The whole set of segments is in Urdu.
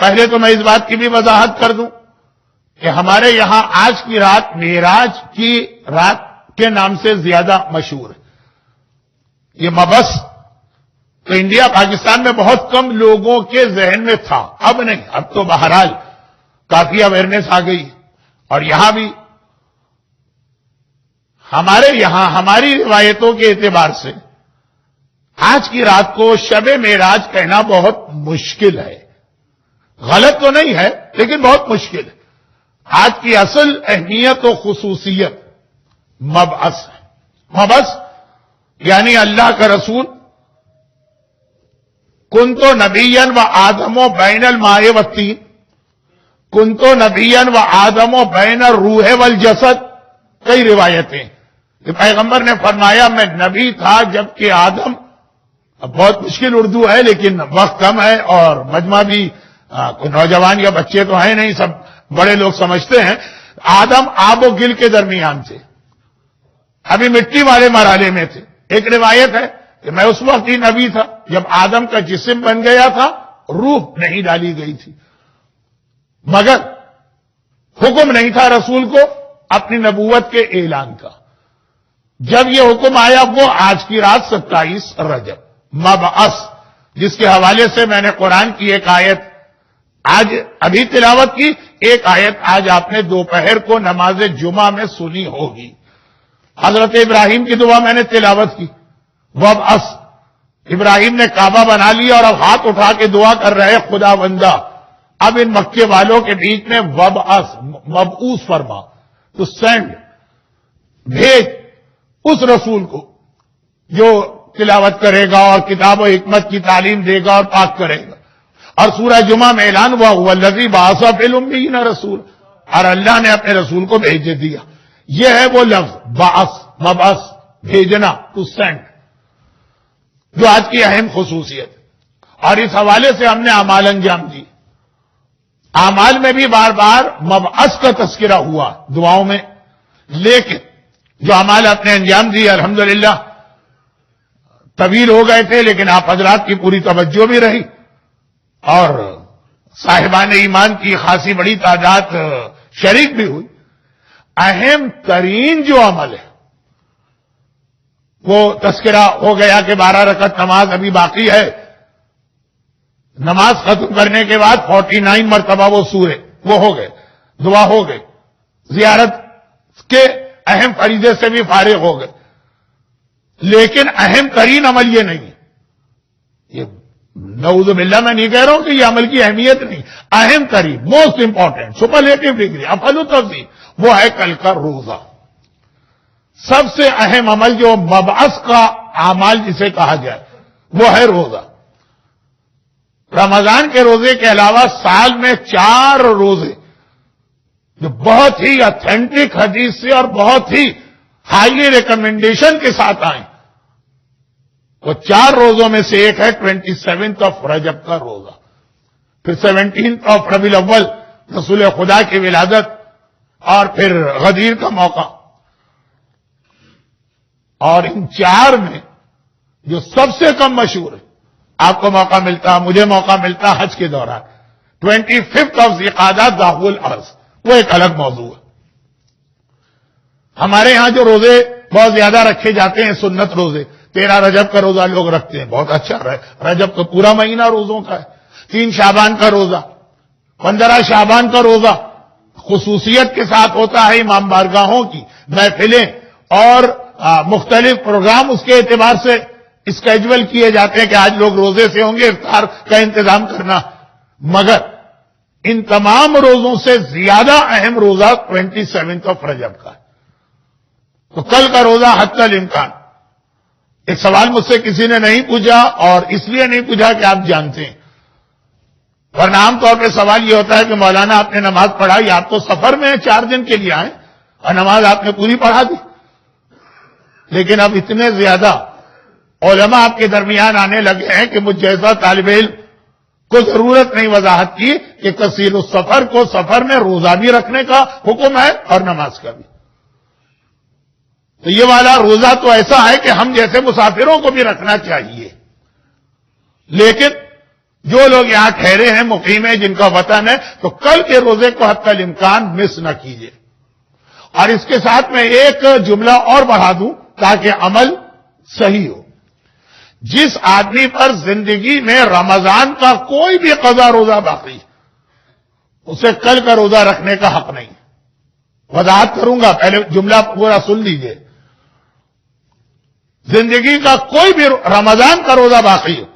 پہلے تو میں اس بات کی بھی وضاحت کر دوں کہ ہمارے یہاں آج کی رات معراج کی رات کے نام سے زیادہ مشہور ہے. یہ مبس تو انڈیا پاکستان میں بہت کم لوگوں کے ذہن میں تھا، اب نہیں، اب تو بہرحال کافی اویئرنیس آ گئی. اور یہاں بھی ہمارے یہاں ہماری روایتوں کے اعتبار سے آج کی رات کو شب معراج کہنا بہت مشکل ہے. غلط تو نہیں ہے لیکن بہت مشکل ہے. آج کی اصل اہمیت و خصوصیت مبعث ہے. مبعث یعنی اللہ کا رسول کنتو نبیًا و آدم و بین الماء والطین، کنتو نبیًا و آدم و بین الروح والجسد. کئی روایتیں کہ پیغمبر نے فرمایا میں نبی تھا جبکہ آدم، اب بہت مشکل اردو ہے لیکن وقت کم ہے اور مجمع بھی کوئی نوجوان یا بچے تو ہیں نہیں، سب بڑے لوگ سمجھتے ہیں. آدم آب و گل کے درمیان تھے، ابھی مٹی والے مرحلے میں تھے. ایک روایت ہے کہ میں اس وقت ہی نبی تھا جب آدم کا جسم بن گیا تھا، روح نہیں ڈالی گئی تھی، مگر حکم نہیں تھا رسول کو اپنی نبوت کے اعلان کا. جب یہ حکم آیا وہ آج کی رات 27 رجب مبعث، جس کے حوالے سے میں نے قرآن کی ایک آیت آج ابھی تلاوت کی، ایک آیت آج آپ نے دوپہر کو نماز جمعہ میں سنی ہوگی. حضرت ابراہیم کی دعا میں نے تلاوت کی، وبعث. ابراہیم نے کعبہ بنا لیا اور اب ہاتھ اٹھا کے دعا کر رہے خدا بندہ اب ان مکے والوں کے بیچ میں وبعث، مبعوث فرما، تو سینڈ، بھیج اس رسول کو جو تلاوت کرے گا اور کتاب و حکمت کی تعلیم دے گا اور پاک کرے گا. اور سورہ جمعہ میں اعلان ہوا والذی بعث فی الامیین رسول، اور اللہ نے اپنے رسول کو بھیج دیا. یہ ہے وہ لفظ بعث، مبعث، بھیجنا، ٹو سینڈ، جو آج کی اہم خصوصیت. اور اس حوالے سے ہم نے اعمال انجام دی. اعمال میں بھی بار بار مبعث کا تذکرہ ہوا دعاؤں میں، لیکن جو اعمال اپنے انجام دی الحمدللہ طویل ہو گئے تھے لیکن آپ حضرات کی پوری توجہ بھی رہی اور صاحبان ایمان کی خاصی بڑی تعداد شریک بھی ہوئی. اہم ترین جو عمل ہے وہ تذکرہ ہو گیا کہ 12 رکعت نماز ابھی باقی ہے. نماز ختم کرنے کے بعد 49 مرتبہ وہ سورے وہ ہو گئے، دعا ہو گئی، زیارت کے اہم فریضے سے بھی فارغ ہو گئے. لیکن اہم ترین عمل یہ نہیں ہے. یہ نعوذ باللہ میں نہیں کہہ رہا ہوں کہ یہ عمل کی اہمیت نہیں، اہم ترین، موسٹ امپورٹنٹ، سپرلیٹو ڈگری، افضل تفضیل، وہ ہے کل کا روزہ. سب سے اہم عمل جو مبعث کا اعمال جسے کہا جائے وہ ہے روزہ. رمضان کے روزے کے علاوہ سال میں 4 روزے جو بہت ہی اتھینٹک حدیث سے اور بہت ہی ہائیلی ریکمینڈیشن کے ساتھ آئیں، وہ 4 روزوں میں سے ایک ہے 27 رجب کا روزہ، پھر 17 ربیع الاول رسول خدا کی ولادت، اور پھر غدیر کا موقع. اور ان 4 میں جو سب سے کم مشہور ہے، آپ کو موقع ملتا، مجھے موقع ملتا حج کے دوران، 25 ذوالقعدہ ذاہو الارض، وہ ایک الگ موضوع ہے. ہمارے ہاں جو روزے بہت زیادہ رکھے جاتے ہیں سنت روزے، 13 رجب کا روزہ لوگ رکھتے ہیں، بہت اچھا رجب تو پورا مہینہ روزوں کا ہے. 3 شعبان کا روزہ، 15 شعبان کا روزہ خصوصیت کے ساتھ ہوتا ہے. امام بارگاہوں کی محفلیں اور مختلف پروگرام اس کے اعتبار سے اسکیجول کیے جاتے ہیں کہ آج لوگ روزے سے ہوں گے، افطار کا انتظام کرنا. مگر ان تمام روزوں سے زیادہ اہم روزہ 27 رجب کا ہے. تو کل کا روزہ حتی الامکان. ایک سوال مجھ سے کسی نے نہیں پوچھا، اور اس لیے نہیں پوچھا کہ آپ جانتے ہیں، ورنہ عام طور پہ سوال یہ ہوتا ہے کہ مولانا آپ نے نماز پڑھائی، آپ تو سفر میں 4 دن کے لیے آئے اور نماز آپ نے پوری پڑھا دی. لیکن اب اتنے زیادہ علماء آپ کے درمیان آنے لگے ہیں کہ مجھ جیسا طالب علم کو ضرورت نہیں وضاحت کی کہ کثیر السفر کو سفر میں روزہ بھی رکھنے کا حکم ہے اور نماز کا بھی. تو یہ والا روزہ تو ایسا ہے کہ ہم جیسے مسافروں کو بھی رکھنا چاہیے، لیکن جو لوگ یہاں ٹھہرے ہیں، مقیم ہیں، جن کا وطن ہے، تو کل کے روزے کو حتی الامکان مس نہ کیجیے۔ اور اس کے ساتھ میں ایک جملہ اور بڑھا دوں تاکہ عمل صحیح ہو۔ جس آدمی پر زندگی میں رمضان کا کوئی بھی قضا روزہ باقی، اسے کل کا روزہ رکھنے کا حق نہیں۔ وضاحت کروں گا، پہلے جملہ پورا سن لیجئے۔ زندگی کا کوئی بھی رمضان کا روزہ باقی ہو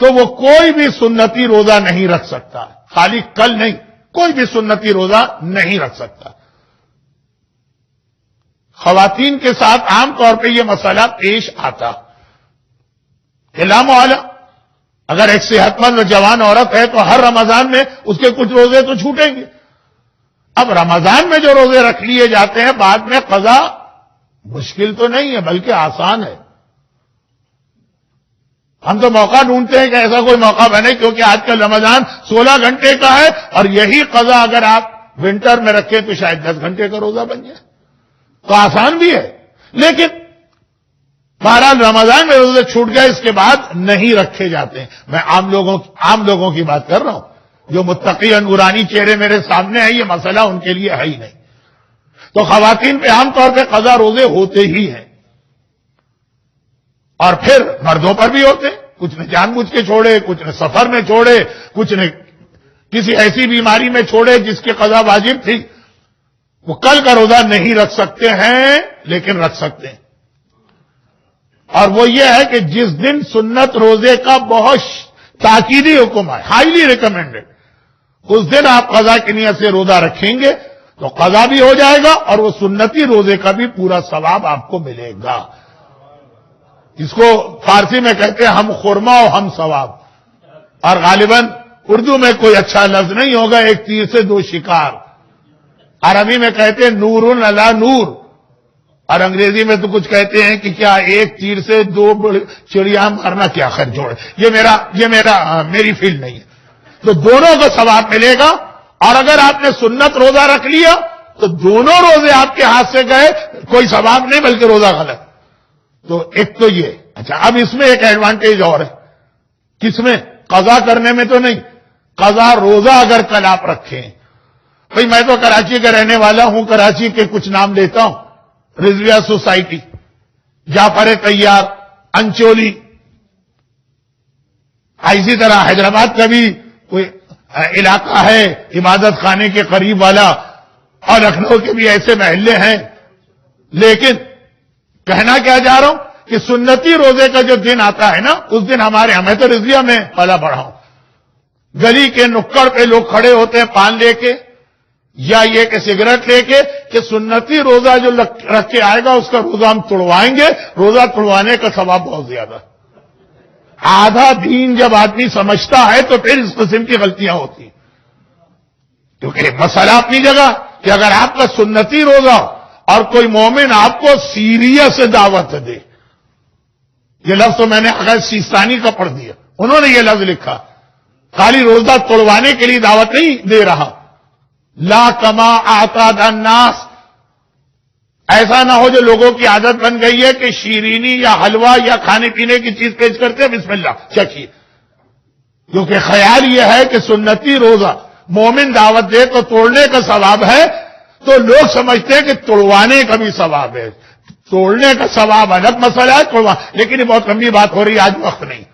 تو وہ کوئی بھی سنتی روزہ نہیں رکھ سکتا، خالی کل نہیں، کوئی بھی سنتی روزہ نہیں رکھ سکتا۔ خواتین کے ساتھ عام طور پہ یہ مسئلہ پیش آتا کہ لا محالہ اگر ایک صحت مند جوان عورت ہے تو ہر رمضان میں اس کے کچھ روزے تو چھوٹیں گے۔ اب رمضان میں جو روزے رکھ لیے جاتے ہیں بعد میں قضا مشکل تو نہیں ہے بلکہ آسان ہے۔ ہم تو موقع ڈھونڈتے ہیں کہ ایسا کوئی موقع بنے، کیونکہ آج کل رمضان 16 گھنٹے کا ہے اور یہی قضا اگر آپ ونٹر میں رکھیں تو شاید 10 گھنٹے کا روزہ بن جائے، تو آسان بھی ہے۔ لیکن بہرحال رمضان میں روزے چھوٹ گئے، اس کے بعد نہیں رکھے جاتے ہیں۔ میں عام لوگوں کی بات کر رہا ہوں، جو متقی نورانی چہرے میرے سامنے ہیں، یہ مسئلہ ان کے لیے ہے ہی نہیں۔ تو خواتین پہ عام طور پہ قضا روزے ہوتے ہی ہیں، اور پھر مردوں پر بھی ہوتے، کچھ نے جان بوجھ کے چھوڑے، کچھ نے سفر میں چھوڑے، کچھ نے کسی ایسی بیماری میں چھوڑے جس کی قضا واجب تھی۔ وہ کل کا روزہ نہیں رکھ سکتے ہیں لیکن رکھ سکتے ہیں، اور وہ یہ ہے کہ جس دن سنت روزے کا بہت تاکیدی حکم ہے، ہائیلی ریکمینڈڈ، اس دن آپ قضا کی نیت سے روزہ رکھیں گے تو قضا بھی ہو جائے گا اور وہ سنتی روزے کا بھی پورا ثواب آپ کو ملے گا۔ اس کو فارسی میں کہتے ہیں ہم خرما و ہم ثواب، اور غالباً اردو میں کوئی اچھا لفظ نہیں ہوگا، ایک تیر سے دو شکار۔ عربی میں کہتے ہیں نور علی نور، اور انگریزی میں تو کچھ کہتے ہیں کہ کیا ایک تیر سے دو چڑیا مارنا کیا خیر جوڑے۔ میری فیلڈ نہیں ہے۔ تو دونوں کو ثواب ملے گا، اور اگر آپ نے سنت روزہ رکھ لیا تو دونوں روزے آپ کے ہاتھ سے گئے، کوئی ثواب نہیں بلکہ روزہ غلط۔ تو ایک تو یہ، اچھا اب اس میں ایک ایڈوانٹیج اور ہے، کس میں؟ قضا کرنے میں تو نہیں، قضا روزہ اگر کل آپ رکھیں۔ بھئی میں تو کراچی کا رہنے والا ہوں، کراچی کے کچھ نام لیتا ہوں، رضویہ سوسائٹی، جعفر طیار، انچولی، اسی طرح حیدرآباد کا بھی کوئی علاقہ ہے عبادت خانے کے قریب والا، اور لکھنؤ کے بھی ایسے محلے ہیں۔ لیکن کہنا کیا جا رہا ہوں کہ سنتی روزے کا جو دن آتا ہے نا، اس دن میں تو رضویہ میں پلا بڑھا ہوں، گلی کے نکڑ پہ لوگ کھڑے ہوتے ہیں پان لے کے یا یہ کہ سگریٹ لے کے، کہ سنتی روزہ جو رکھ کے آئے گا اس کا روزہ ہم توڑوائیں گے، روزہ توڑوانے کا ثواب بہت زیادہ۔ آدھا دین جب آدمی سمجھتا ہے تو پھر اس قسم کی غلطیاں ہوتی ہیں، کیونکہ مسئلہ اپنی جگہ کہ اگر آپ کا سنتی روزہ اور کوئی مومن آپ کو سیریس دعوت دے، یہ لفظ تو میں نے اگر سیستانی کا پڑھ دیا، انہوں نے یہ لفظ لکھا، خالی روزہ توڑوانے کے لیے دعوت نہیں دے رہا، لا کما اعتاد الناس، ایسا نہ ہو جو لوگوں کی عادت بن گئی ہے کہ شیرینی یا حلوہ یا کھانے پینے کی چیز پیش کرتے ہیں، بسم اللہ چکھیے، کیونکہ خیال یہ ہے کہ سنتی روزہ مومن دعوت دے تو توڑنے کا ثواب ہے، تو لوگ سمجھتے ہیں کہ توڑوانے کا بھی ثواب ہے۔ توڑنے کا ثواب الگ مسئلہ ہے، لیکن یہ بہت لمبی بات ہو رہی ہے، آج وقت نہیں۔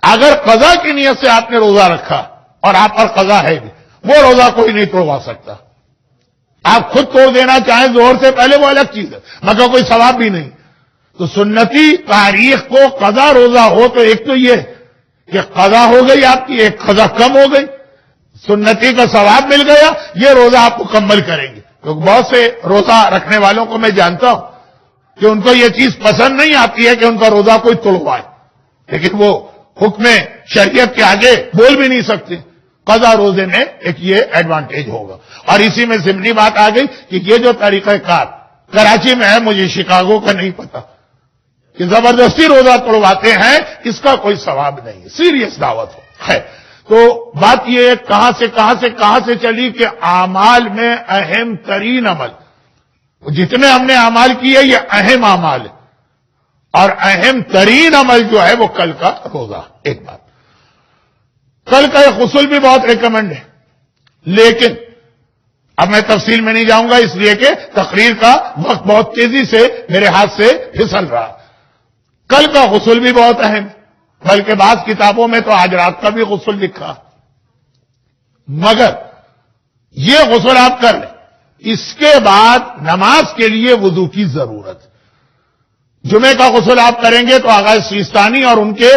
اگر قضا کی نیت سے آپ نے روزہ رکھا اور آپ پر قضا ہے بھی، وہ روزہ کوئی نہیں توڑوا سکتا۔ آپ خود توڑ دینا چاہیں ظہر سے پہلے وہ الگ چیز ہے، مگر کوئی ثواب بھی نہیں۔ تو سنتی تاریخ کو قضا روزہ ہو تو ایک تو یہ کہ قضا ہو گئی آپ کی، ایک قضا کم ہو گئی، سنتی کا ثواب مل گیا، یہ روزہ آپ مکمل کریں گے۔ کیونکہ بہت سے روزہ رکھنے والوں کو میں جانتا ہوں کہ ان کو یہ چیز پسند نہیں آتی ہے کہ ان کا روزہ کوئی توڑوائے، لیکن وہ حکم شریعت کے آگے بول بھی نہیں سکتے۔ قضا روزے میں ایک یہ ایڈوانٹیج ہوگا، اور اسی میں ضمنی بات آ گئی کہ یہ جو طریقہ کار کراچی میں ہے، مجھے شکاگو کا نہیں پتا، کہ زبردستی روزہ توڑواتے ہیں، اس کا کوئی ثواب نہیں ہے، سیریس دعوت ہے۔ تو بات یہ ہے کہاں سے چلی کہ اعمال میں اہم ترین عمل، جتنے ہم نے اعمال کیے یہ اہم اعمال ہے، اور اہم ترین عمل جو ہے وہ کل کا روزہ۔ ایک بات کل کا یہ غسل بھی بہت ریکمینڈ ہے، لیکن اب میں تفصیل میں نہیں جاؤں گا اس لیے کہ تقریر کا وقت بہت تیزی سے میرے ہاتھ سے پھسل رہا۔ کل کا غسل بھی بہت اہم، بلکہ بعض کتابوں میں تو آج رات کا بھی غسل لکھا، مگر یہ غسل آپ کر لیں، اس کے بعد نماز کے لیے وضو کی ضرورت۔ جمعے کا غسل آپ کریں گے تو آغا سیستانی اور ان کے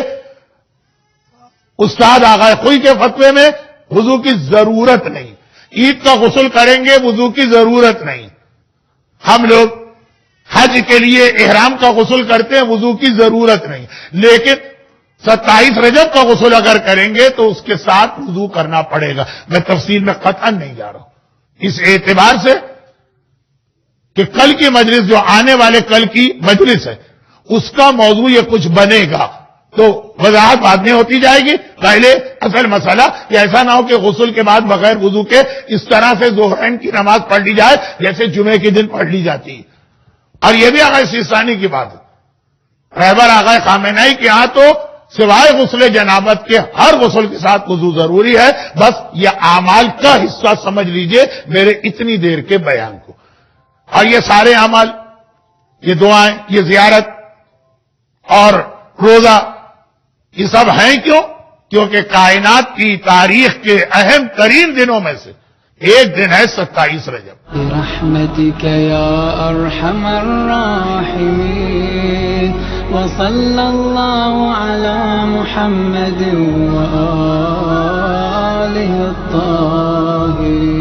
استاد آغا خوئی کے فتوے میں وضو کی ضرورت نہیں۔ عید کا غسل کریں گے، وضو کی ضرورت نہیں۔ ہم لوگ حج کے لیے احرام کا غسل کرتے ہیں، وضو کی ضرورت نہیں، لیکن 27 رجب کا غسل اگر کریں گے تو اس کے ساتھ وضو کرنا پڑے گا۔ میں تفصیل میں قطعاً نہیں جا رہا ہوں، اس اعتبار سے کہ کل کی مجلس جو آنے والے کل کی مجلس ہے اس کا موضوع یہ کچھ بنے گا تو وضاحت بعد میں ہوتی جائے گی۔ پہلے اصل مسئلہ کہ ایسا نہ ہو کہ غسل کے بعد بغیر وضو کے اس طرح سے ظہرین کی نماز پڑھ لی جائے جیسے جمعے کے دن پڑھ لی جاتی ہے۔ اور یہ بھی آغا سیستانی کی بات ہے، رہبر آغا خامنہئی کے ہاں تو سوائے غسل جنابت کے ہر غسل کے ساتھ وضو ضروری ہے۔ بس یہ اعمال کا حصہ سمجھ لیجئے میرے اتنی دیر کے بیان کو۔ اور یہ سارے اعمال، یہ دعائیں، یہ زیارت اور روزہ، یہ سب ہیں کیوں؟ کیونکہ کائنات کی تاریخ کے اہم ترین دنوں میں سے ایک دن ہے 27 رجب۔ برحمتك يا أرحم الراحمين وصلى الله على محمد وآله الطاهرين۔